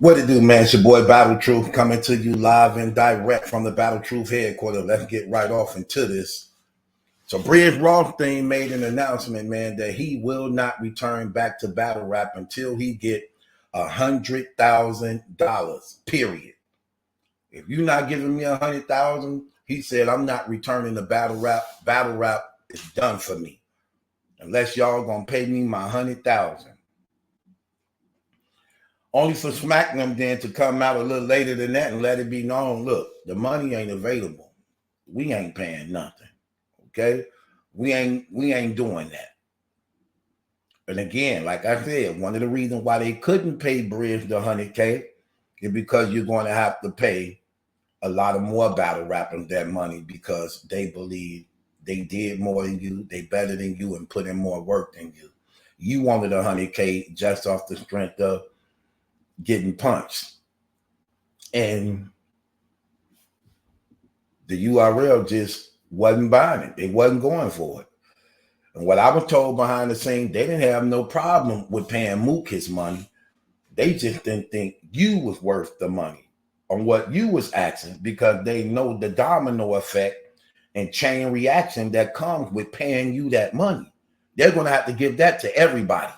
What it do, man? It's your boy Battle Truth coming to you live and direct from the Battle Truth headquarters. Let's get right off into this. So Brizz Rawsteen made an announcement, man, that he will not return back to battle rap until he get $100,000, period. If you're not giving me $100,000, he said, I'm not returning to battle rap. Battle rap is done for me. Unless y'all gonna pay me my $100,000. Only for Smack them then to come out a little later than that and let it be known, look, the money ain't available. We ain't paying nothing. Okay? We ain't doing that. And again, like I said, one of the reasons why they couldn't pay Brizz the $100K is because you're going to have to pay a lot of more battle rappers that money because they believe they did more than you, they better than you, and put in more work than you. You wanted $100K just off the strength of getting punched. And the URL just wasn't buying it. They wasn't going for it. And what I was told behind the scenes, they didn't have no problem with paying Mook his money. They just didn't think you was worth the money on what you was asking because they know the domino effect and chain reaction that comes with paying you that money. They're going to have to give that to everybody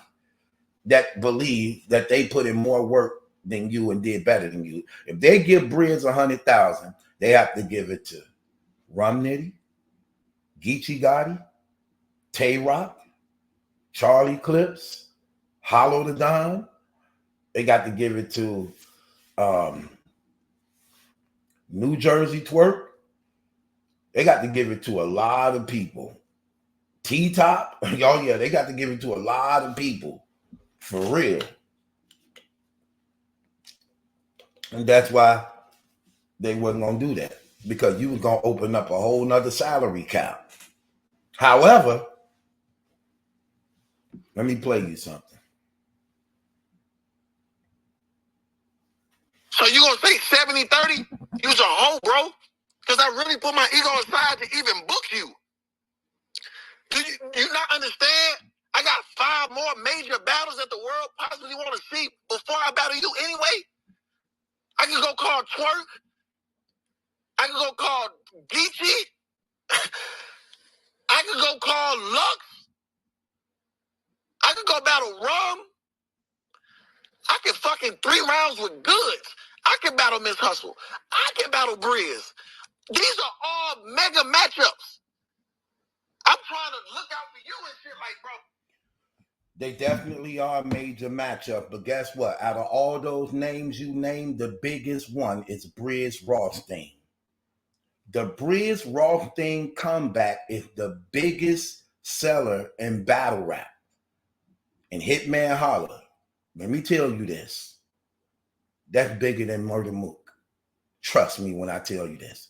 that believe that they put in more work than you and did better than you. If they give Brizz $100,000, they have to give it to Rum Nitty, Geechee Gotti, Tay Rock, Charlie Clips, Hollow the Don. They got to give it to New Jersey Twerk. They got to give it to a lot of people. T-Top, oh yeah, they got to give it to a lot of people. For real. And that's why they wasn't going to do that. Because you was going to open up a whole nother salary cap. However, let me play you something. So you going to say 70-30? You's a hoe, bro. Because I really put my ego aside to even book you. Do you not understand? I got 5 more major battles that the world possibly want to see before I battle you anyway. I can go call Twerk. I can go call Geechee. I can go call Lux. I can go battle Rum. I can fucking 3 rounds with Goods. I can battle Miss Hustle. I can battle Brizz. These are all mega matchups. I'm trying to look out for you and shit like, bro. They definitely are a major matchup, but guess what? Out of all those names you named, the biggest one is Brizz Rawsteen. The Brizz Rawsteen comeback is the biggest seller in battle rap. And Hitman Holler, let me tell you this. That's bigger than Murder Mook. Trust me when I tell you this.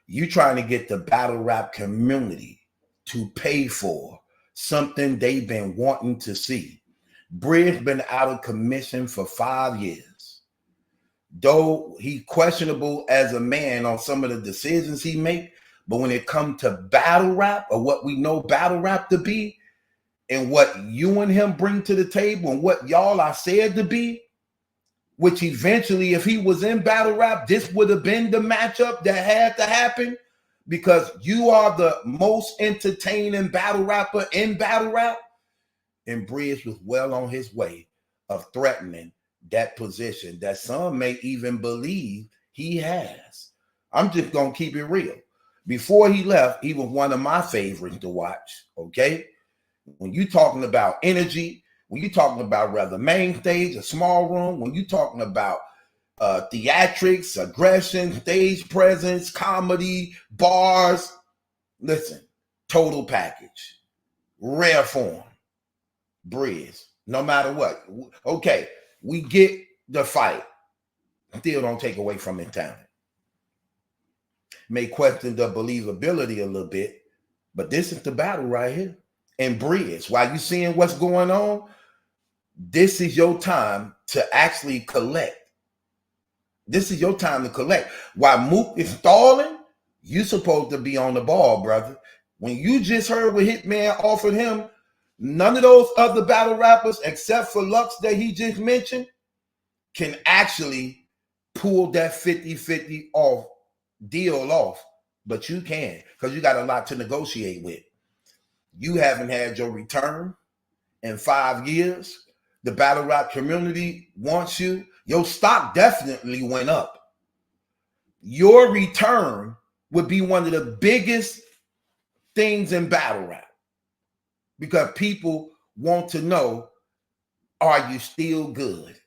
You trying to get the battle rap community to pay for something they've been wanting to see. Brizz been out of commission for 5 years. Though he questionable as a man on some of the decisions he make, but when it comes to battle rap or what we know battle rap to be and what you and him bring to the table and what y'all are said to be, which eventually if he was in battle rap, this would have been the matchup that had to happen because you are the most entertaining battle rapper in battle rap. And Brizz was well on his way of threatening that position that some may even believe he has. I'm just going to keep it real. Before he left, he was one of my favorites to watch, okay? When you talking about energy, when you talking about rather main stage, a small room, when you talking about theatrics, aggression, stage presence, comedy, bars, listen, total package, rare form, Brizz, no matter what. Okay, we get the fight. Still don't take away from his talent. May question the believability a little bit, but this is the battle right here. And Brizz, while you seeing what's going on, this is your time to actually collect. This is your time to collect. While Mook is stalling, you supposed to be on the ball, brother. When you just heard what Hitman offered him, none of those other battle rappers, except for Lux that he just mentioned, can actually pull that 50-50 off, deal off, but you can, because you got a lot to negotiate with. You haven't had your return in 5 years. The battle rap community wants you. Your stock definitely went up. Your return would be one of the biggest things in battle rap, because people want to know, are you still good?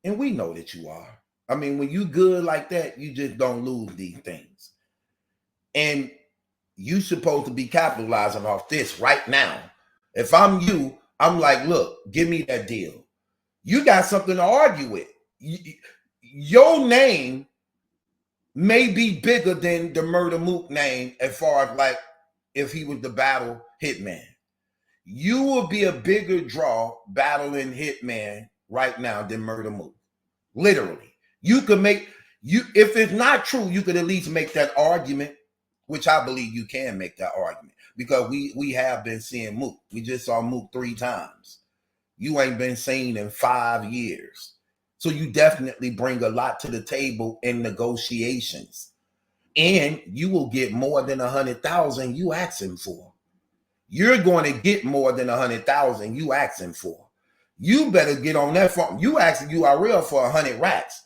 And we know that you are. I mean, when you good like that, you just don't lose these things. And you supposed to be capitalizing off this right now. If I'm you, I'm like, look, give me that deal. You got something to argue with. Your name may be bigger than the Murder Mook name, as far as like if he was the battle hitman. You will be a bigger draw battling hitman right now than Murder Mook. Literally. You could make, if it's not true, you could at least make that argument, which I believe you can make that argument, because we have been seeing Mook. We just saw Mook 3 times. You ain't been seen in 5 years. So you definitely bring a lot to the table in negotiations. And you will get more than 100,000 you asking for. You're going to get more than 100,000 you asking for. You better get on that phone. You asking URL for 100 racks.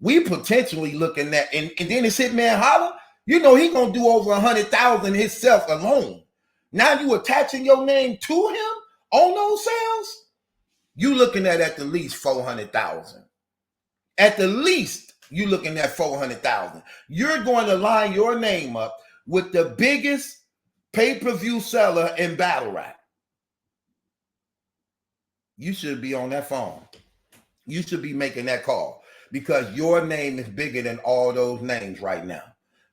We potentially looking at, and then it's Hitman Holla. You know he gonna do over 100,000 himself alone. Now you attaching your name to him on those sales. You looking at the least 400,000. At the least, you looking at 400,000. You're going to line your name up with the biggest pay-per-view seller in battle rap. You should be on that phone. You should be making that call, because your name is bigger than all those names right now.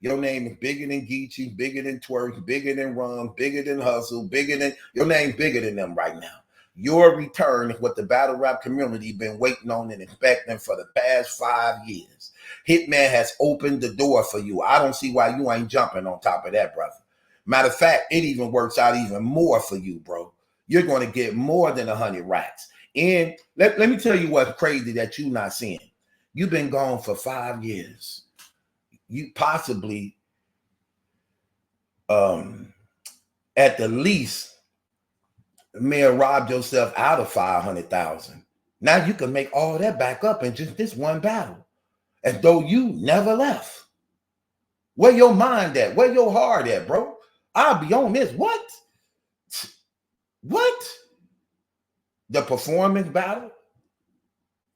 Your name is bigger than Geechee, bigger than Twerk, bigger than Rum, bigger than Hustle, your name's bigger than them right now. Your return is what the battle rap community been waiting on and expecting for the past 5 years. Hitman has opened the door for you. I don't see why you ain't jumping on top of that, brother. Matter of fact, it even works out even more for you, bro. You're going to get more than 100 racks. And let me tell you what's crazy that you're not seeing. You've been gone for 5 years. You possibly, at the least, may have robbed yourself out of 500,000. Now you can make all that back up in just this one battle, as though you never left. Where your mind at? Where your heart at, bro? I'll be on this. What? The performance battle?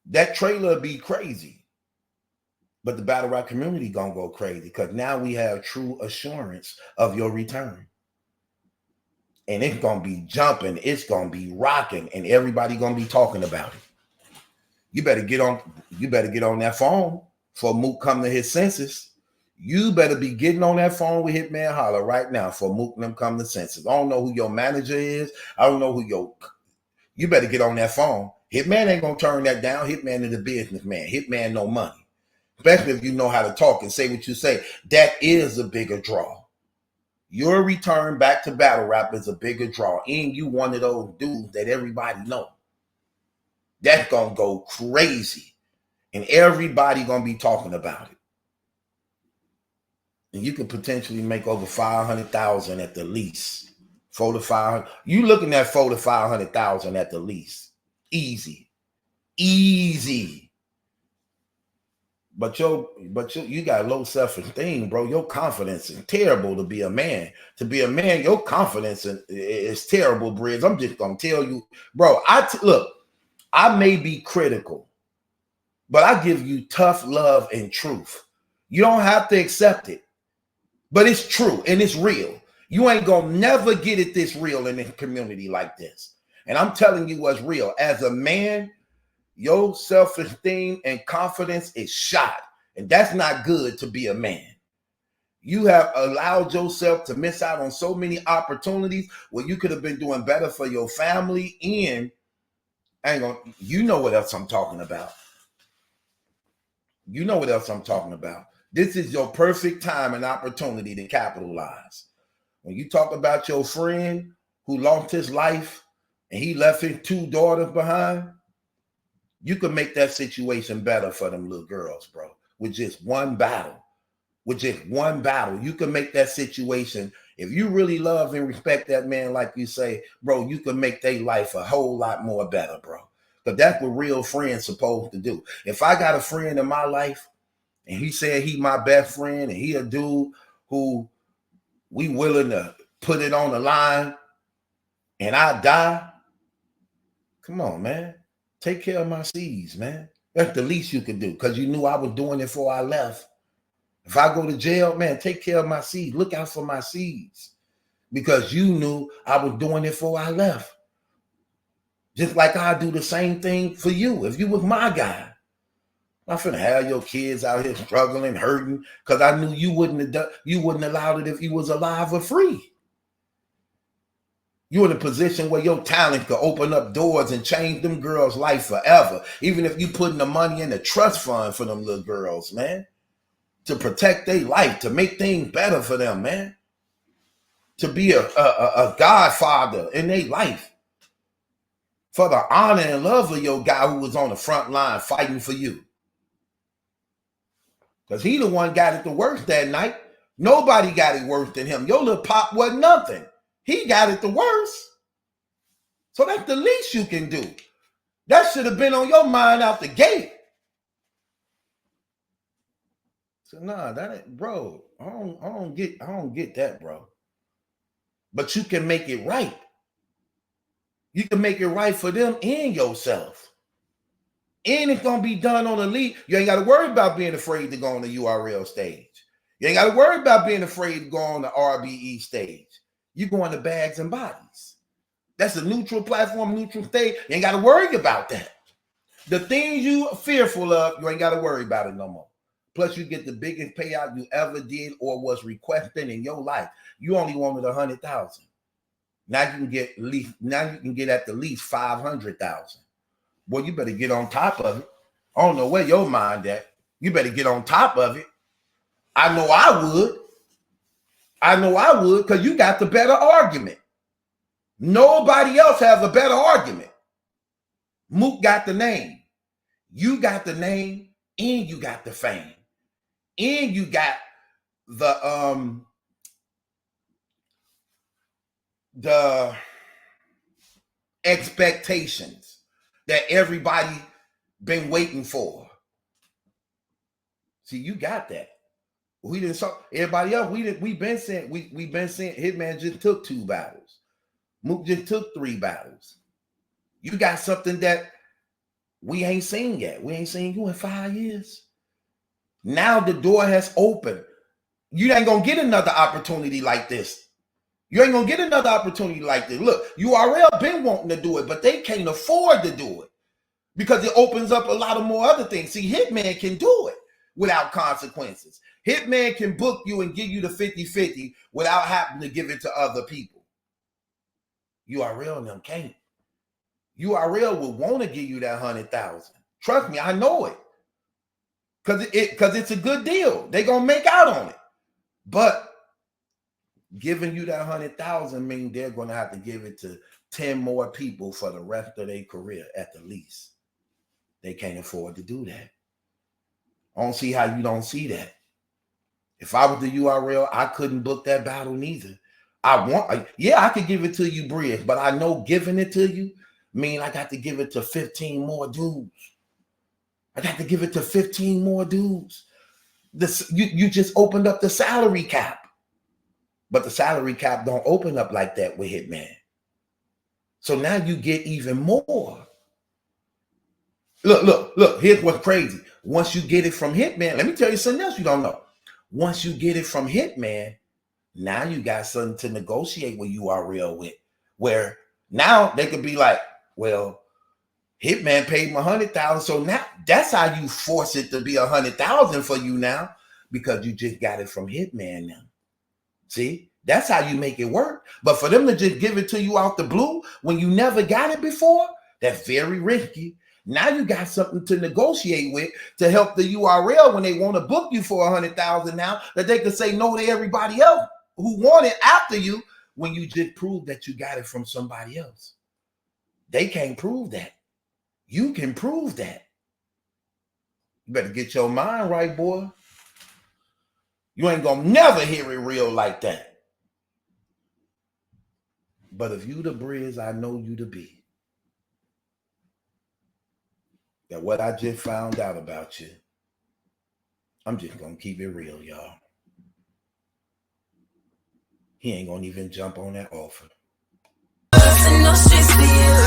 That trailer be crazy. But the battle rap community gonna go crazy, because now we have true assurance of your return. And it's going to be jumping. It's going to be rocking. And everybody going to be talking about it. You better get on that phone for Mook come to his senses. You better be getting on that phone with Hitman Holla right now for Mook them come to senses. I don't know who your manager is. I don't know who you better get on that phone. Hitman ain't going to turn that down. Hitman is a businessman. Hitman no money. Especially if you know how to talk and say what you say. That is a bigger draw. Your return back to battle rap is a bigger draw. And you one of those dudes that everybody know. That's going to go crazy. And everybody going to be talking about it. And you could potentially make over 500,000 at the least. 400 to 500. You looking at 400 to 500,000 at the least. Easy. But you got low self-esteem, bro. Your confidence is terrible to be a man. To be a man, your confidence is terrible, Brizz. I'm just gonna tell you, bro. Look, I may be critical, but I give you tough love and truth. You don't have to accept it, but it's true and it's real. You ain't gonna never get it this real in a community like this. And I'm telling you what's real. As a man, your self-esteem and confidence is shot. And that's not good to be a man. You have allowed yourself to miss out on so many opportunities where you could have been doing better for your family. And you know what else I'm talking about. You know what else I'm talking about. This is your perfect time and opportunity to capitalize. When you talk about your friend who lost his life and he left his 2 daughters behind, You can make that situation better for them little girls, bro, with just one battle. With just one battle, you can make that situation. If you really love and respect that man, like you say, bro, you can make their life a whole lot more better, bro. Because that's what real friends supposed to do. If I got a friend in my life and he said he my best friend and he a dude who we willing to put it on the line and I die, come on, man. Take care of my seeds, man. That's the least you can do because you knew I was doing it before I left. If I go to jail, man, take care of my seeds. Look out for my seeds because you knew I was doing it before I left. Just like I do the same thing for you. If you was my guy, I'm finna have your kids out here struggling, hurting, because I knew you wouldn't have done, you wouldn't allow it if you was alive or free. You're in a position where your talent could open up doors and change them girls' life forever. Even if you putting the money in the trust fund for them little girls, man. To protect their life, to make things better for them, man. To be a godfather in their life. For the honor and love of your guy who was on the front line fighting for you. Because he the one got it the worst that night. Nobody got it worse than him. Your little pop wasn't nothing. He got it the worst. So that's the least you can do. That should have been on your mind out the gate. So nah, that ain't, bro. I don't get that, bro. But you can make it right. You can make it right for them and yourself. And it's gonna be done on the lead. You ain't got to worry about being afraid to go on the URL stage. You ain't got to worry about being afraid to go on the RBE stage. You go on the Bags and Bodies. That's a neutral platform, neutral stage. You ain't got to worry about that. The things you are fearful of, you ain't got to worry about it no more. Plus, you get the biggest payout you ever did or was requesting in your life. You only wanted 100,000. Now you can get at least. Now you can get at the least 500,000. Boy, you better get on top of it. I don't know where your mind at. You better get on top of it. I know I would. I know I would because you got the better argument. Nobody else has a better argument. Mook got the name. You got the name and you got the fame. And you got the expectations that everybody been waiting for. See, you got that. We didn't saw everybody else. We've been saying Hitman just took 2 battles. Mook just took 3 battles. You got something that we ain't seen yet. We ain't seen you in 5 years. Now the door has opened. You ain't gonna get another opportunity like this. You ain't gonna get another opportunity like this. Look, URL been wanting to do it, but they can't afford to do it because it opens up a lot of more other things. See, Hitman can do it without consequences. Hitman can book you and give you the 50-50 without having to give it to other people. URL and them can't. URL will want to give you that 100,000. Trust me, I know it. Because it's a good deal. They're gonna make out on it. But giving you that 100,000 means they're gonna have to give it to 10 more people for the rest of their career at the least. They can't afford to do that. I don't see how you don't see that. If I was the URL, I couldn't book that battle neither. I could give it to you, Brizz, but I know giving it to you mean I got to give it to 15 more dudes. I got to give it to 15 more dudes. You just opened up the salary cap. But the salary cap don't open up like that with Hitman. So now you get even more. Look, here's what's crazy. Once you get it from Hitman, let me tell you something else you don't know. Once you get it from Hitman, now you got something to negotiate with URL with, where now they could be like, well, Hitman paid me 100,000, so now that's how you force it to be 100,000 for you now, because you just got it from Hitman now. See, that's how you make it work. But for them to just give it to you out the blue when you never got it before, that's very risky. Now you got something to negotiate with to help the URL when they want to book you for 100,000 now, that they can say no to everybody else who want it after you when you just prove that you got it from somebody else. They can't prove that. You can prove that. You better get your mind right, boy. You ain't gonna never hear it real like that. But if you the Brizz, I know you to be. That what I just found out about you, I'm just gonna keep it real, y'all. He ain't gonna even jump on that offer. No streets for you.